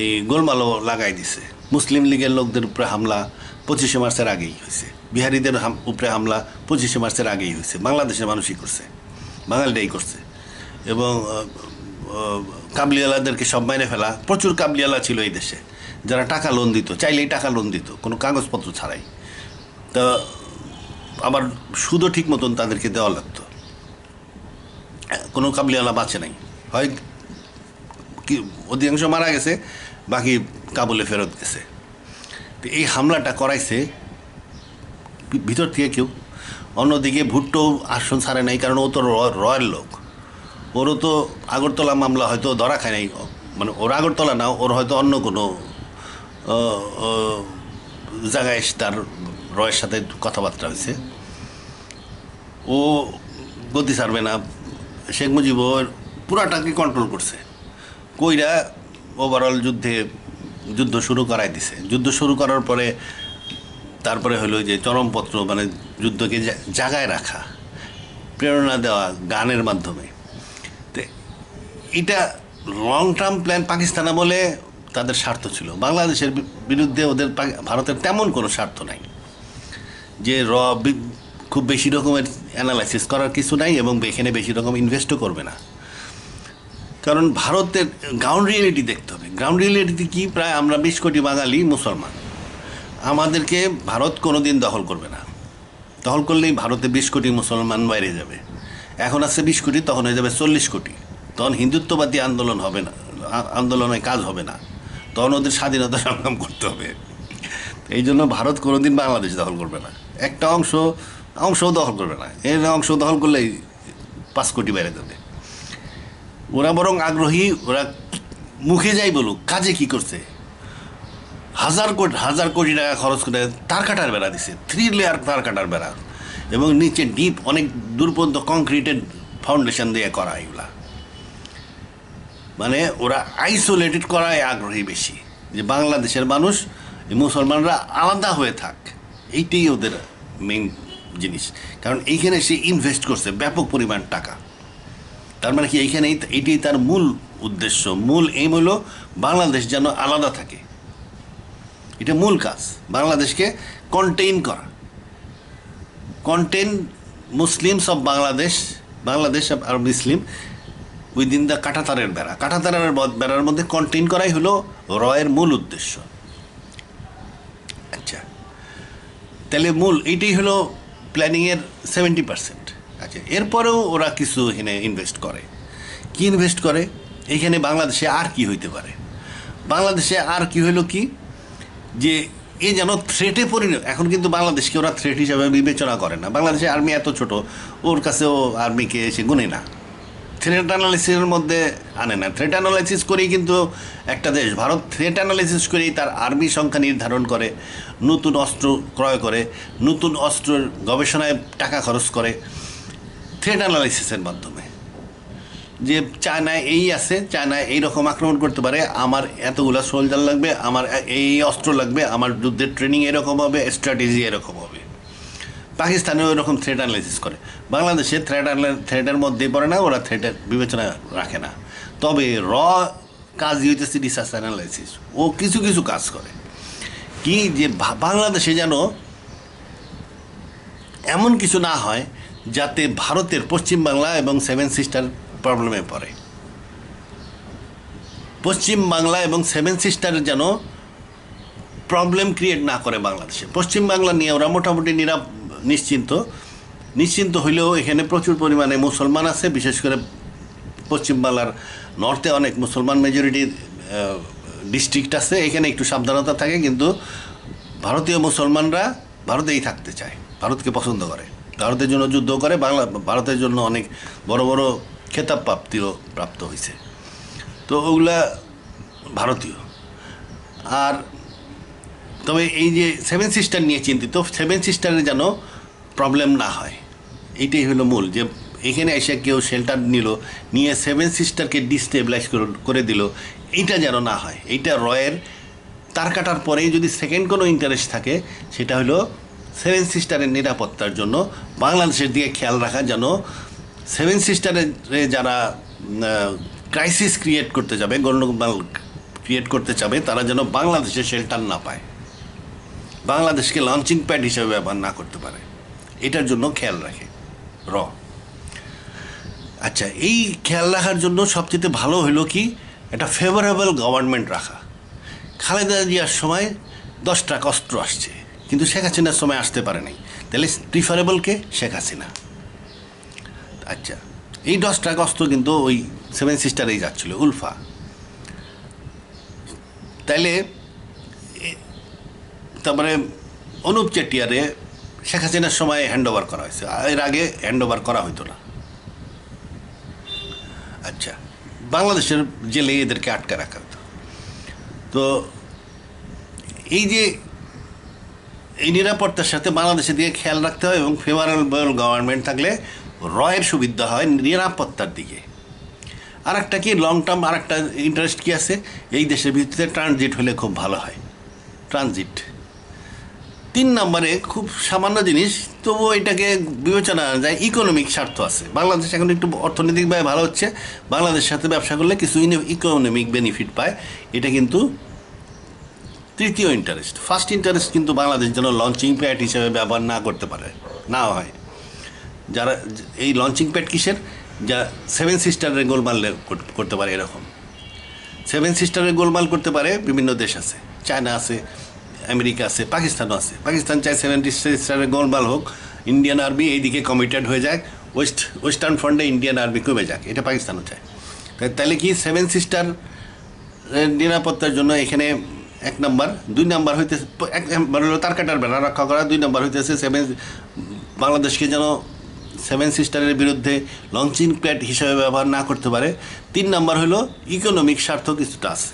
এই গোলমালও লাগাই দিছে। মুসলিম লীগের লোকদের উপরে হামলা 25শে মার্চের আগেই হয়েছে, বিহারিদের উপরে হামলা 25শে মার্চের আগেই হয়েছে, বাংলাদেশের মানুষই করছে, বাঙালিরাই করছে। এবং কাবলিওয়ালাদেরকে সব মেরে ফেলা। প্রচুর কাবলিওয়ালা ছিল এই দেশে, যারা টাকা লোন দিত, চাইলেই টাকা লোন দিত কোনো কাগজপত্র ছাড়াই। তা আবার সুদও ঠিক মতন তাদেরকে দেওয়া লাগতো। কোনো কাবলিওয়ালা বাঁচে নাই, হয় কি অধিকাংশ মারা গেছে, বাকি কাবুলে ফেরত গেছে। তো এই হামলাটা করাইছে ভিতর থেকে কেউ। অন্যদিকে ভুট্টো আসন ছাড়ে নাই, কারণ ও তো রয়ের লোক, ওরও তো আগরতলা মামলা হয়তো ধরা খায় নাই, মানে ওর আগরতলা না, ওর হয়তো অন্য কোনো জায়গায় তার রয়ের সাথে কথাবার্তা হয়েছে। ও গতি ছাড়বে না। শেখ মুজিব পুরাটাকে কন্ট্রোল করছে, কইরা ওভারঅল যুদ্ধ শুরু করাই দিছে। যুদ্ধ শুরু করার পরে তারপরে হলো যে চরমপত্র, মানে যুদ্ধকে জাগায় রাখা, প্রেরণা দেওয়া গানের মাধ্যমে। তো এটা লং টার্ম প্ল্যান পাকিস্তান বলে তাদের স্বার্থ ছিল। বাংলাদেশের বিরুদ্ধে ওদের ভারতের তেমন কোনো স্বার্থ নাই, যে খুব বেশি রকমের অ্যানালাইসিস করার কিছু নাই, এবং এখানে বেশি রকম ইনভেস্টও করবে না। কারণ ভারতের গ্রাউন্ড রিয়েলিটি দেখতে হবে। গ্রাউন্ড রিয়েলিটি কি? প্রায় আমরা 20 কোটি বাঙালি মুসলমান, আমাদেরকে ভারত কোনো দিন দখল করবে না। দখল করলেই ভারতে 20 কোটি মুসলমান বাইরে যাবে। এখন আছে 20 কোটি, তখন হয়ে যাবে 40 কোটি। তখন হিন্দুত্ববাদী আন্দোলন হবে না, আন্দোলনে কাজ হবে না, তখন ওদের স্বাধীনতা সংগ্রাম করতে হবে। এই জন্য ভারত কোনো দিন বাংলাদেশ দখল করবে না, একটা অংশও দখল করবে না। এর অংশ দখল করলেই 5 কোটি বেড়ে যাবে। ওরা বরং আগ্রহী, ওরা মুখে যাই বলুক, কাজে কি করছে? হাজার কোটি টাকা খরচ করে তার কাটার বেড়া দিছে, 3 লেয়ার তার কাটার বেড়া, এবং নিচে ডিপ অনেক দূর পর্যন্ত কংক্রিটেড ফাউন্ডেশন দিয়ে করা। এগুলা মানে ওরা আইসোলেটেড করায় আগ্রহী বেশি, যে বাংলাদেশের মানুষ, মুসলমানরা আলাদা হয়ে থাক, এইটাই ওদের মেইন জিনিস। কারণ এইখানে সে ইনভেস্ট করছে ব্যাপক পরিমাণ টাকা। তার মানে কি এইখানে এইটাই তার মূল উদ্দেশ্য, মূল এইম হলো বাংলাদেশ যেন আলাদা থাকে। এটা মূল কাজ, বাংলাদেশকে কন্টেইন করা, কন্টেইন মুসলিমস অফ বাংলাদেশ আর মুসলিম উইদিন দ্য কাঁটাতারের বেড়া। কাঁটাতারের বেড়ার মধ্যে কন্টেইন করাই হলো রয়ের মূল উদ্দেশ্য। আচ্ছা, তাহলে এইটাই হলো প্ল্যানিংয়ের 70%। আচ্ছা, এরপরেও ওরা কিছু এখানে ইনভেস্ট করে। কি ইনভেস্ট করে? এইখানে বাংলাদেশে আর কি হইতে পারে? বাংলাদেশে আর কি হইলো কি, যে এ যেন থ্রেটে পরিণত। এখন কিন্তু বাংলাদেশকে ওরা থ্রেট হিসাবে বিবেচনা করে না। বাংলাদেশের আর্মি এত ছোট, ওর কাছে ও আর্মিকে এসে গুনে না, থ্রেট অ্যানালিসিসের মধ্যে আনে না। থ্রেট অ্যানালাইসিস করেই কিন্তু একটা দেশ ভারত থ্রেট অ্যানালাইসিস করেই তার আর্মি সংখ্যা নির্ধারণ করে, নতুন অস্ত্র ক্রয় করে, নতুন অস্ত্রের গবেষণায় টাকা খরচ করে থ্রেট অ্যানালাইসিসের মাধ্যমে। যে চায়নায় এই আছে, চায়নায় এইরকম আক্রমণ করতে পারে, আমার এতগুলো সোলজার লাগবে, আমার এই অস্ত্র লাগবে, আমার যুদ্ধের ট্রেনিং এরকম হবে, স্ট্র্যাটেজি এরকম হবে। পাকিস্তানেও এরকম থ্রেট অ্যানালাইসিস করে। বাংলাদেশে থ্রেটের মধ্যে পড়ে না, ওরা থ্রেটের বিবেচনা রাখে না। তবে কাজই হইতেছে রিসার্চ অ্যানালাইসিস। ও কিছু কিছু কাজ করে কি, যে বাংলাদেশে যেন এমন কিছু না হয় যাতে ভারতের পশ্চিমবাংলা এবং সেভেন সিস্টার প্রবলেমে পড়ে। পশ্চিমবাংলা এবং সেভেন সিস্টার যেন প্রবলেম ক্রিয়েট না করে বাংলাদেশে। পশ্চিমবাংলা নিয়ে ওরা মোটামুটি নিশ্চিন্ত হইলেও এখানে প্রচুর পরিমাণে মুসলমান আছে, বিশেষ করে পশ্চিমবাংলার নর্থে অনেক মুসলমান মেজরিটির ডিস্ট্রিক্ট আছে, এখানে একটু সাবধানতা থাকে। কিন্তু ভারতীয় মুসলমানরা ভারতেই থাকতে চায়, ভারতকে পছন্দ করে, ভারতের জন্য যুদ্ধ করে, ভারতের জন্য অনেক বড় বড় খেতাব প্রাপ্ত হয়েছে। তো ওগুলা ভারতীয়। আর তবে এই যে সেভেন সিস্টার নিয়ে চিন্তিত, সেভেন সিস্টারের যেন প্রবলেম না হয়, এইটাই হলো মূল। যে এখানে এসে কেউ শেল্টার নিয়ে সেভেন সিস্টারকে ডিস্টেবিলাইজ করে দিল, এইটা যেন না হয়। এইটা রয়ের তার কাটার পরেই যদি সেকেন্ড কোনো ইন্টারেস্ট থাকে, সেটা হলো সেভেন সিস্টারের নিরাপত্তার জন্য বাংলাদেশের দিকে খেয়াল রাখা, যেন সেভেন সিস্টারে যারা ক্রাইসিস ক্রিয়েট করতে যাবে, গণ্ডগোল ক্রিয়েট করতে চাবে, তারা যেন বাংলাদেশে শেল্টার না পায়, বাংলাদেশকে লঞ্চিং প্যাড হিসেবে ব্যবহার না করতে পারে, এটার জন্য খেয়াল রাখে আচ্ছা, এই খেয়াল রাখার জন্য সবচেয়ে ভালো হলো কি, একটা ফেভারেবল গভর্নমেন্ট রাখা। খালেদা জিয়ার সময় 10 ট্রাক অস্ত্র আসছে, কিন্তু শেখ হাসিনার সময় আসতে পারে নাই। তাহলে প্রিফারেবল কে? শেখ হাসিনা। আচ্ছা, এই 10 ট্রাক অস্ত্র কিন্তু ওই সেভেন সিস্টারেই যাচ্ছিল, উলফা। তাইলে তারপরে অনুপ চেটিয়ারে শেখ হাসিনার সময় হ্যান্ড ওভার করা হয়েছে, এর আগে হ্যান্ড ওভার করা হইতো না। আচ্ছা, বাংলাদেশের জেলে এদেরকে আটকে রাখা হতো। তো এই যে এই নিরাপত্তার সাথে বাংলাদেশের দিকে খেয়াল রাখতে হয়, এবং ফেভারেবল গভর্নমেন্ট থাকলে রয়ের সুবিধা হয় নিরাপত্তার দিকে। আর একটা কি, লং টার্ম আর একটা ইন্টারেস্ট কি আছে, এই দেশের ভিত্তিতে ট্রানজিট হলে খুব ভালো হয়। ট্রানজিট 3 নম্বরে খুব সামান্য জিনিস, তবুও এটাকে বিবেচনা যায়, ইকোনমিক স্বার্থ আছে। বাংলাদেশ এখন একটু অর্থনৈতিকভাবে ভালো হচ্ছে, বাংলাদেশের সাথে ব্যবসা করলে কিছু ইকোনমিক বেনিফিট পায়, এটা কিন্তু তৃতীয় ইন্টারেস্ট। ফার্স্ট ইন্টারেস্ট কিন্তু বাংলাদেশ যেন লঞ্চিং প্যাড হিসেবে ব্যবহার না করতে পারে, না হয়। যারা এই লঞ্চিং প্যাড কিসের, যা সেভেন সিস্টারের গোলমাল করতে পারে, এরকম সেভেন সিস্টারের গোলমাল করতে পারে বিভিন্ন দেশ আছে, চায়না আছে, আমেরিকা আছে, পাকিস্তানও আছে। পাকিস্তান চায় সেভেন সিস্টারের গোলমাল হোক, ইন্ডিয়ান আর্মি এইদিকে কমিটেড হয়ে যায়, ওয়েস্টার্ন ফ্রন্টে ইন্ডিয়ান আর্মি কমে যাক, এটা পাকিস্তানও চায়। তাহলে কি, সেভেন সিস্টার নিরাপত্তার জন্য এখানে 1 নম্বর। 2 নম্বর হইতেছে, 1 নম্বর হলো তার কাটার বেড়া রক্ষা করা, 2 নম্বর হইতেছে বাংলাদেশকে যেন সেভেন সিস্টারের বিরুদ্ধে লঞ্চিং প্যাড হিসেবে ব্যবহার না করতে পারে। 3 নম্বর হলো ইকোনমিক স্বার্থ কিছুটা আছে,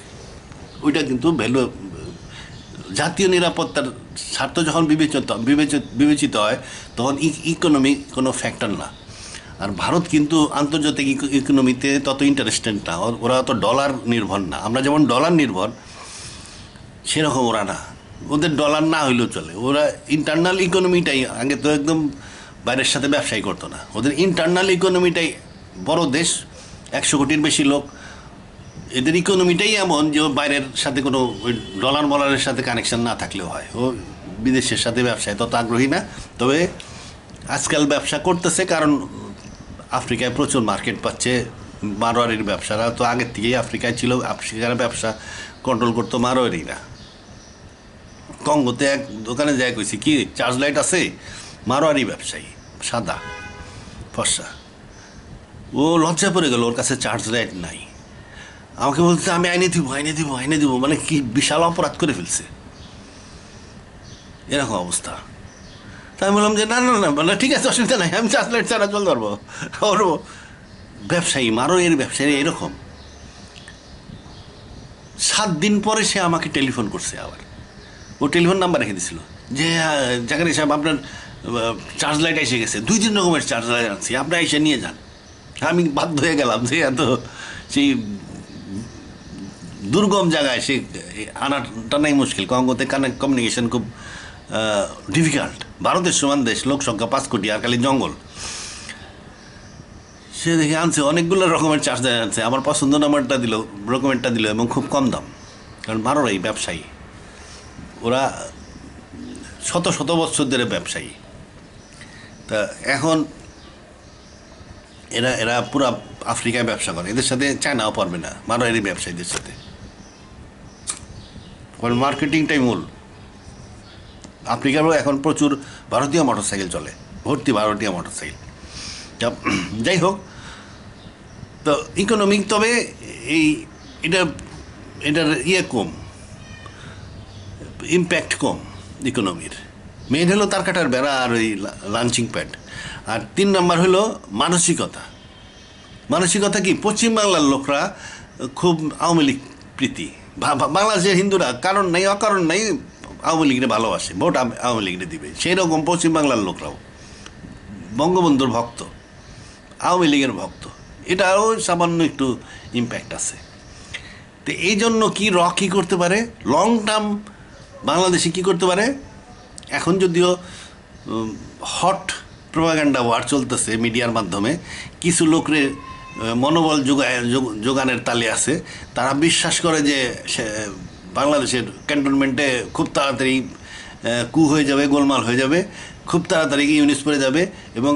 ওইটা কিন্তু জাতীয় নিরাপত্তার স্বার্থ যখন বিবেচিত হয়, তখন ইকোনমিক কোনো ফ্যাক্টর না। আর ভারত কিন্তু আন্তর্জাতিক ইকোনমিতে তত ইন্টারেস্টেড না, ওরা অত ডলার নির্ভর না। আমরা যেমন ডলার নির্ভর, সেরকম ওরা না, ওদের ডলার না হইলেও চলে। ওরা ইন্টারনাল ইকোনমিটাই, আগে তো একদম বাইরের সাথে ব্যবসায়ী করতো না, ওদের ইন্টারনাল ইকোনমিটাই, বড় দেশ, 100 কোটির বেশি লোক, এদের ইকোনমিটাই এমন যে বাইরের সাথে কোনো ডলারের সাথে কানেকশন না থাকলেও হয়। ও বিদেশের সাথে ব্যবসায় তত আগ্রহী না। তবে আজকাল ব্যবসা করতেছে, কারণ আফ্রিকায় প্রচুর মার্কেট পাচ্ছে। মারোয়ারির ব্যবসারা তো আগের থেকেই আফ্রিকায় ছিল, আফ্রিকার ব্যবসা কন্ট্রোল করতো মারোয়ারিরা। কঙ্গোতে এক দোকানে যাই কইছি, কি চার্জ লাইট আছে, মারোয়ারি ব্যবসায়ী, সাদা ফর্সা। ও লজ্জা পড়ে গেল, ওর কাছে চার্জ লাইট নাই। আমাকে বলতে, আমি আইনে দিব, মানে কি বিশাল অপরাধ করে ফেলছে, এরকম অবস্থা। তাই আমি বললাম যে না, মানে ঠিক আছে, অসুবিধা নাই, আমি চার্জ লাইট ছাড়া চলতে পারবো। ওর ব্যবসায়ী মারোয়ের ব্যবসায়ী এরকম 7 দিন পরে সে আমাকে টেলিফোন করছে আবার, ও টেলিফোন নাম্বার রেখে দিছিল যে জাকারি সাহেব আপনার চার্জ লাইট এসে গেছে, 2-3 রকমের চার্জ লাইট আনছি, আপনি এসে নিয়ে যান। আমি বাধ্য হয়ে গেলাম যে এত সেই দুর্গম জায়গায় সে আনাটাই মুশকিল, কঙ্গোতে কমিউনিকেশন খুব ডিফিকাল্ট, ভারতের সমান দেশ, লোক সংখ্যা 5 কোটি আর খালি জঙ্গল। সে দেখে আনছে অনেকগুলো রকমের চার্জ লাইট আনছে, আমার পছন্দ নাম্বারটা দিল, রকমেরটা দিল এবং খুব কম দাম, কারণ মারোরাই ব্যবসায়ী, ওরা শত শত বছর ধরে ব্যবসায়ী। তা এখন এরা পুরা আফ্রিকায় ব্যবসা করে, এদের সাথে চায়নাও পারবে না মারোয়ারি ব্যবসায়ীদের সাথে, কারণ মার্কেটিংটাই মূল। আফ্রিকারও এখন প্রচুর ভারতীয় মোটরসাইকেল চলে, ভর্তি ভারতীয় মোটরসাইকেল। যাই হোক, তো ইকোনমিক, তবে এটার কম, ইম্প্যাক্ট কম ইকোনমির। মেন হলো তার কাটার বেড়া আর ওই লাঞ্চিং প্যাড। আর 3 নম্বর হলো মানসিকতা কি, পশ্চিমবাংলার লোকরা খুব আওয়ামী লীগ প্রীতি, বাংলাদেশের হিন্দুরা কারণ নাই অকারণ নাই আওয়ামী লীগরে ভালোবাসে, ভোট আওয়ামী লীগরে দিবে, সেই রকম পশ্চিমবাংলার লোকরাও বঙ্গবন্ধুর ভক্ত, আওয়ামী লীগের ভক্ত, এটাও সামান্য একটু ইম্প্যাক্ট আছে। তো এই জন্য কী করতে পারে লং টার্ম বাংলাদেশে কী করতে পারে, এখন যদিও হট প্রোপাগান্ডা ওয়ার চলতেছে মিডিয়ার মাধ্যমে, কিছু লোকরে মনোবল যোগানের তালে আছে, তারা বিশ্বাস করে যে বাংলাদেশের ক্যান্টনমেন্টে খুব তাড়াতাড়ি কু হয়ে যাবে, গোলমাল হয়ে যাবে, খুব তাড়াতাড়ি ইউনিস পড়ে যাবে, এবং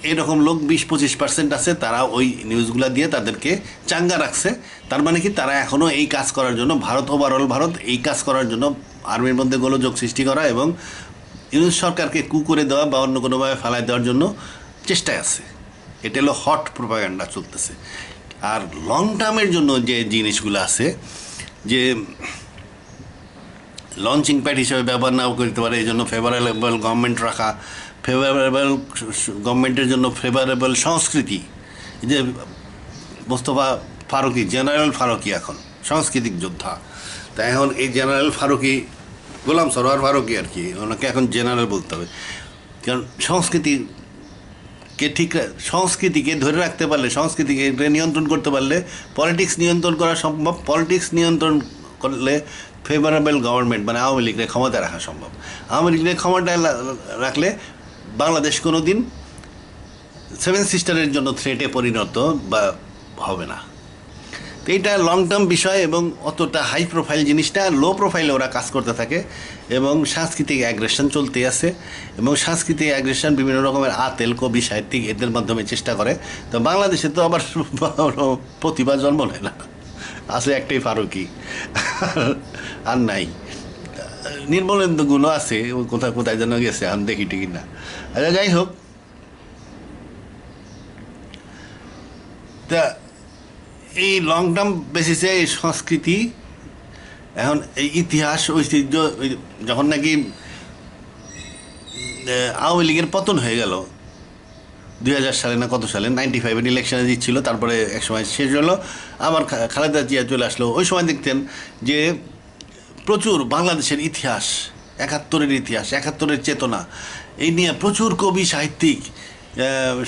এইরকম লোক 20-25% আছে, তারা ওই নিউজগুলো দিয়ে তাদেরকে চাঙ্গা রাখছে। তার মানে কি, তারা এখনও এই কাজ করার জন্য, ওভারঅল ভারত এই কাজ করার জন্য আর্মির মধ্যে গোলযোগ সৃষ্টি করা এবং ইউনিস সরকারকে কু করে দেওয়া বা অন্য কোনোভাবে ফেলায় দেওয়ার জন্য চেষ্টায় আছে। এটা হলো হট প্রোপাগান্ডা চলতেছে। আর লং টার্মের জন্য যে জিনিসগুলো আছে, যে লঞ্চিং প্যাড হিসেবে ব্যবহার নাও করতে পারে, এই জন্য ফেভারেবল গভর্নমেন্ট রাখা, ফেভারেবল গভর্নমেন্টের জন্য ফেভারেবল সংস্কৃতি, যে মোস্তফা ফারুকি, জেনারেল ফারুকি এখন সাংস্কৃতিক যোদ্ধা, তা এখন এই জেনারেল ফারুকি, গোলাম সরোয়ার ফারুকি আর কি, ওনাকে এখন জেনারেল বলতে হবে, কারণ সংস্কৃতিকে ধরে রাখতে পারলে, সংস্কৃতিকে নিয়ন্ত্রণ করতে পারলে পলিটিক্স নিয়ন্ত্রণ করা সম্ভব। পলিটিক্স নিয়ন্ত্রণ করলে ফেভারেবল গভর্নমেন্ট মানে আওয়ামী লীগের ক্ষমতা রাখা সম্ভব। আওয়ামী লীগের ক্ষমতায় রাখলে বাংলাদেশ কোনো দিন 7 সিস্টারের জন্য থ্রেটে পরিণত বা হবে না। তো এইটা লং টার্ম বিষয় এবং অতটা হাই প্রোফাইল জিনিসটা লো প্রোফাইলে ওরা কাজ করতে থাকে এবং সাংস্কৃতিক অ্যাগ্রেশন চলতে আছে, এবং সাংস্কৃতিক অ্যাগ্রেশন বিভিন্ন রকমের আতেল কবি সাহিত্যিক এদের মাধ্যমে চেষ্টা করে। তো বাংলাদেশে তো আবার প্রতিভা জন্ম নেয় না, আছে একটাই ফারুকি, আর নাই। নির্মলেন্দুগুলো আছে, কোথায় যেন গেছে, আমি দেখি টিকি না। আচ্ছা, যাই হোক, তা এই লং টার্ম বেসিসে এই সংস্কৃতি, এখন এই ইতিহাস ঐতিহ্য, যখন নাকি আওয়ামী লীগের পতন হয়ে গেল 2000 সালে না কত সালে, 95-এর ইলেকশনে জিতছিল, তারপরে একসময় শেষ হলো, আবার খালেদা জিয়া চলে আসলো। ওই সময় দেখতেন যে প্রচুর বাংলাদেশের ইতিহাস, 71-এর ইতিহাস, 71-এর চেতনা, এই নিয়ে প্রচুর কবি সাহিত্যিক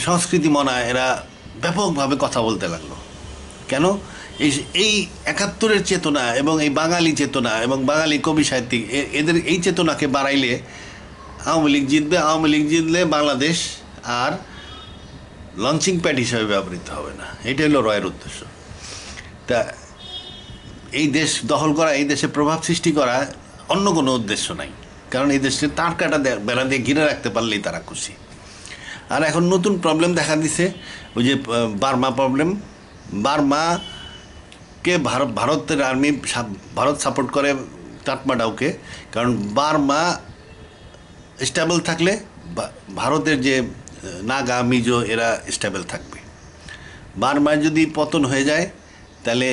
সংস্কৃতি মনা এরা ব্যাপকভাবে কথা বলতে লাগলো। কেন? এই 71-এর চেতনা এবং এই বাঙালি চেতনা এবং বাঙালি কবি সাহিত্যিক এদের এই চেতনাকে বাড়াইলে আওয়ামী লীগ জিতবে। আওয়ামী লীগ জিতলে বাংলাদেশ আর লঞ্চিং প্যাড হিসাবে ব্যবহৃত হবে না। এটাই হলো রয়ের উদ্দেশ্য। তা এই দেশ দখল করা, এই দেশে প্রভাব সৃষ্টি করা, অন্য কোনো উদ্দেশ্য নাই, কারণ এই দেশে তার কাটা বেড়া দিয়ে ঘিরে রাখতে পারলেই তারা খুশি। আর এখন নতুন প্রবলেম দেখা দিছে, ওই যে বার্মা প্রবলেম। বার্মাকে ভারতের আর্মি, ভারত সাপোর্ট করে তাতমাডাওকে, কারণ বার্মা স্টেবল থাকলে ভারতের যে নাগা মিজো এরা স্টেবল থাকবে। বার্মায় যদি পতন হয়ে যায় তাহলে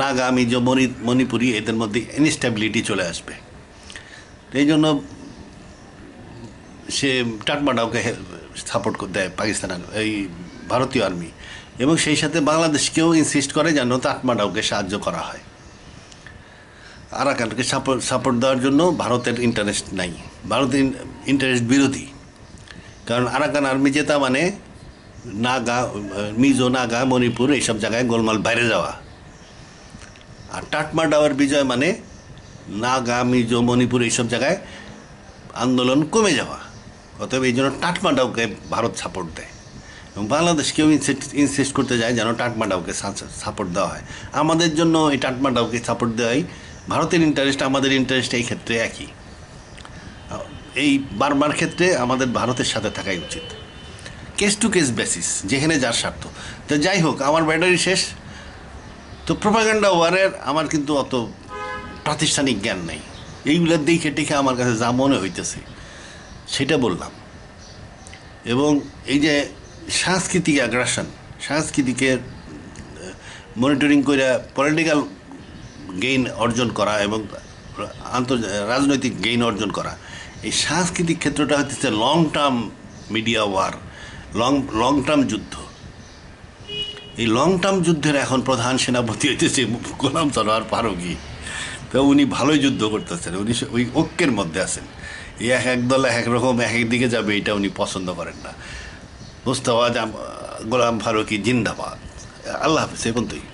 নাগা মিজো মণিপুরি এদের মধ্যে ইনস্টেবিলিটি চলে আসবে। এই জন্য সে তাতমাডাওকে সাপোর্ট দেয় পাকিস্তান, এই ভারতীয় আর্মি, এবং সেই সাথে বাংলাদেশকেও ইনসিস্ট করে যেন তাতমাডাওকে সাহায্য করা হয়। আরাকানকে সাপোর্ট দেওয়ার জন্য ভারতের ইন্টারেস্ট নাই, ভারতের ইন্টারেস্ট বিরোধী। কারণ আরাকান আর্মি জেতা মানে নাগা, মিজো, নাগা, মণিপুর এইসব জায়গায় গোলমাল বাইরে যাওয়া, আর তাতমাডাওয়ের বিজয় মানে নাগা, মিজো, মণিপুর এইসব জায়গায় আন্দোলন কমে যাওয়া। অতএব এই জন্য তাতমাডাওকে ভারত সাপোর্ট দেয়, এবং বাংলাদেশকেও ইনসিস্ট করতে যায় যেন তাতমাডাওকে সাপোর্ট দেওয়া হয়। আমাদের জন্য এই তাতমাডাওকে সাপোর্ট দেওয়াই ভারতের ইন্টারেস্ট, আমাদের ইন্টারেস্ট এই ক্ষেত্রে একই। এই বারবার ক্ষেত্রে আমাদের ভারতের সাথে থাকাই উচিত, কেস টু কেস বেসিস, যেখানে যার স্বার্থ। তো যাই হোক, আমার ব্যাটারি শেষ। তো প্রোপাগান্ডা ওয়ারের আমার কিন্তু অত প্রাতিষ্ঠানিক জ্ঞান নেই, এইগুলো দেখে টেখে আমার কাছে যা মনে হইতেছে সেটা বললাম। এবং এই যে সাংস্কৃতিক অ্যাগ্রাশন, সাংস্কৃতিকের মনিটরিং করে পলিটিক্যাল গেইন অর্জন করা এবং রাজনৈতিক গেইন অর্জন করা, এই সাংস্কৃতিক ক্ষেত্রটা হচ্ছে long term media war, long term যুদ্ধ। এই লং টার্ম যুদ্ধের এখন প্রধান সেনাপতি হইতেছে গোলাম সরোয়ার ফারুকী। তো উনি ভালোই যুদ্ধ করতেছেন, উনি ওই ঐক্যের মধ্যে আছেন। এই এক দল এক রকম এক দিকে যাবে, এটা উনি পছন্দ করেন না। মোস্তফা গোলাম ফারুকী জিন্দাবাদ। আল্লাহ হাফিজ, এই পর্যন্তই।